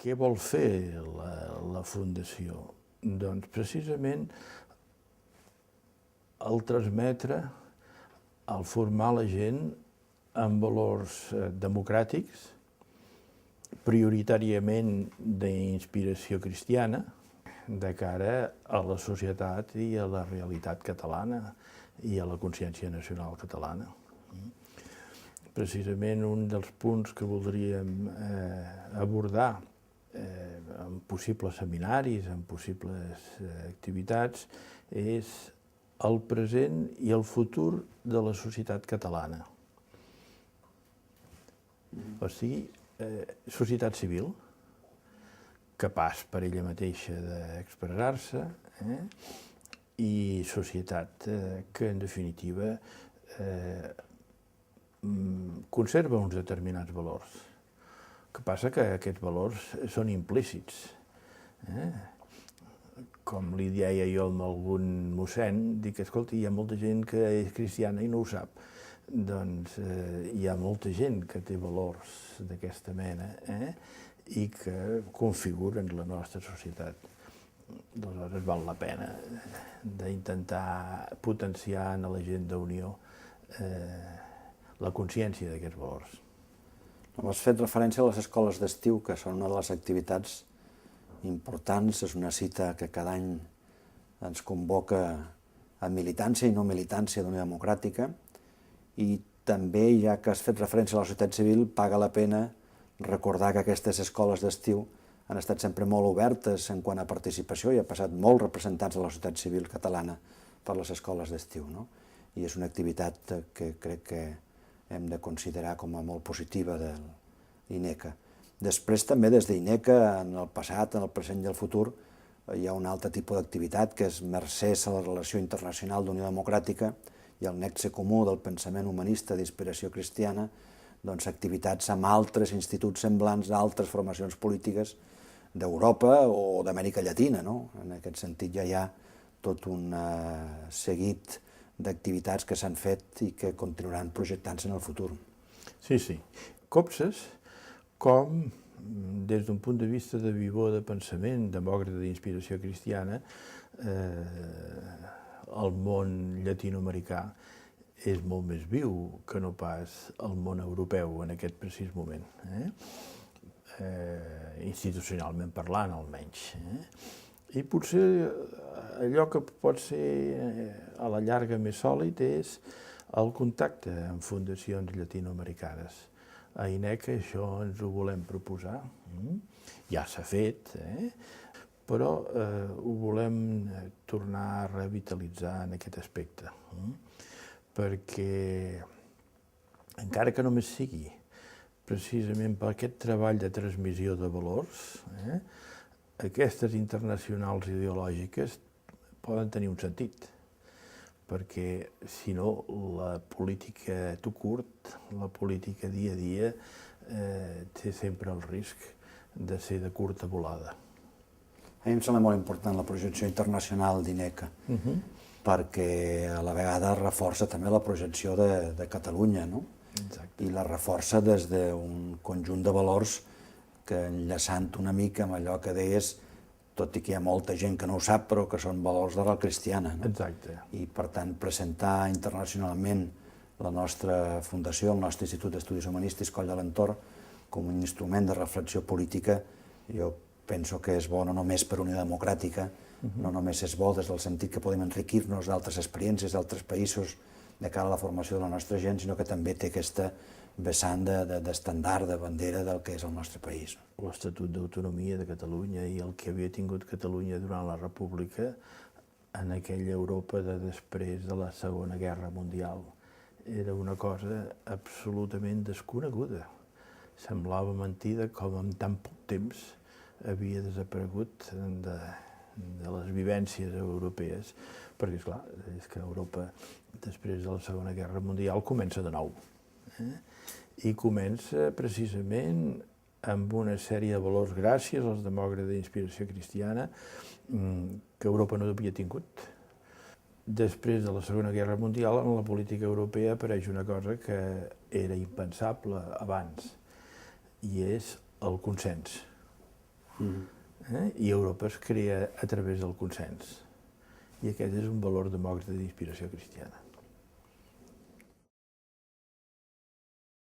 Què vol fer la Fundació? Doncs precisament el transmetre, el formar la gent en valors democràtics, prioritàriament d'inspiració cristiana, de cara a la societat i a la realitat catalana i a la consciència nacional catalana. Precisament un dels punts que voldríem abordar en possibles seminaris, en possibles activitats, és el present i el futur de la societat catalana. O sigui, societat civil, capaç per ella mateixa d'expressar-se, i societat que, en definitiva, conserva uns determinats valors. El que passa que aquests valors són implícits. Com li deia jo a algun mossèn, dic, escolta, hi ha molta gent que és cristiana i no ho sap. Doncs hi ha molta gent que té valors d'aquesta mena i que configuren la nostra societat. Aleshores val la pena d'intentar potenciar en la gent d'Unió la consciència d'aquests valors. Has fet referència a les escoles d'estiu, que són una de les activitats importants. És una cita que cada any ens convoca a militància i no militància d'Unió Democràtica. I també, ja que has fet referència a la societat civil, paga la pena recordar que aquestes escoles d'estiu han estat sempre molt obertes en quant a participació i ha passat molts representants de la societat civil catalana per les escoles d'estiu. I és una activitat que crec que hem de considerar com a molt positiva de l'INECA. Després també des d'INECA, en el passat, en el present i el futur, hi ha un altre tipus d'activitat que és mercès a la relació internacional d'Unió Democràtica i el nexe comú del pensament humanista d'inspiració cristiana, doncs activitats amb altres instituts semblants d'altres formacions polítiques d'Europa o d'Amèrica Llatina. En aquest sentit ja hi ha tot un seguit d'activitats que s'han fet i que continuaran projectant-se en el futur. Sí. Copses, com des d'un punt de vista de vivor de pensament, demòcrata d'inspiració cristiana, el món llatinoamericà és molt més viu que no pas el món europeu en aquest precís moment, institucionalment parlant almenys. I potser allò que pot ser a la llarga més sòlid és el contacte amb fundacions llatinoamericanes. A INECA això ens ho volem proposar, ja s'ha fet, però ho volem tornar a revitalitzar en aquest aspecte, perquè encara que només sigui precisament per aquest treball de transmissió de valors, aquestes internacionals ideològiques poden tenir un sentit, perquè si no la política tout court, la política dia a dia, té sempre el risc de ser de curta volada. A mi em sembla molt important la projecció internacional d'INECA, perquè a la vegada reforça també la projecció de Catalunya, i la reforça des d'un conjunt de valors que, enllaçant una mica amb allò que deies, tot i que hi ha molta gent que no ho sap, però que són valors d'arrel cristiana. Exacte. I, per tant, presentar internacionalment la nostra fundació, el nostre Institut d'Estudis Humanístics Coll de l'Entorn, com un instrument de reflexió política, jo penso que és bo no només per Unió Democràtica, no només és bo des del sentit que podem enriquir-nos d'altres experiències d'altres països de cara a la formació de la nostra gent, sinó que també té aquesta vessant d'estandard, de bandera del que és el nostre país. L'Estatut d'Autonomia de Catalunya i el que havia tingut Catalunya durant la República en aquella Europa de després de la Segona Guerra Mundial era una cosa absolutament desconeguda. Semblava mentida com en tan poc temps havia desaparegut de les vivències europees, perquè, esclar, és que Europa, després de la Segona Guerra Mundial, comença de nou. I comença precisament amb una sèrie de valors, gràcies als demòcrates d'inspiració cristiana, que Europa no havia tingut. Després de la Segona Guerra Mundial, en la política europea apareix una cosa que era impensable abans, i és el consens. I Europa es crea a través del consens. I aquest és un valor demòcrata d'inspiració cristiana.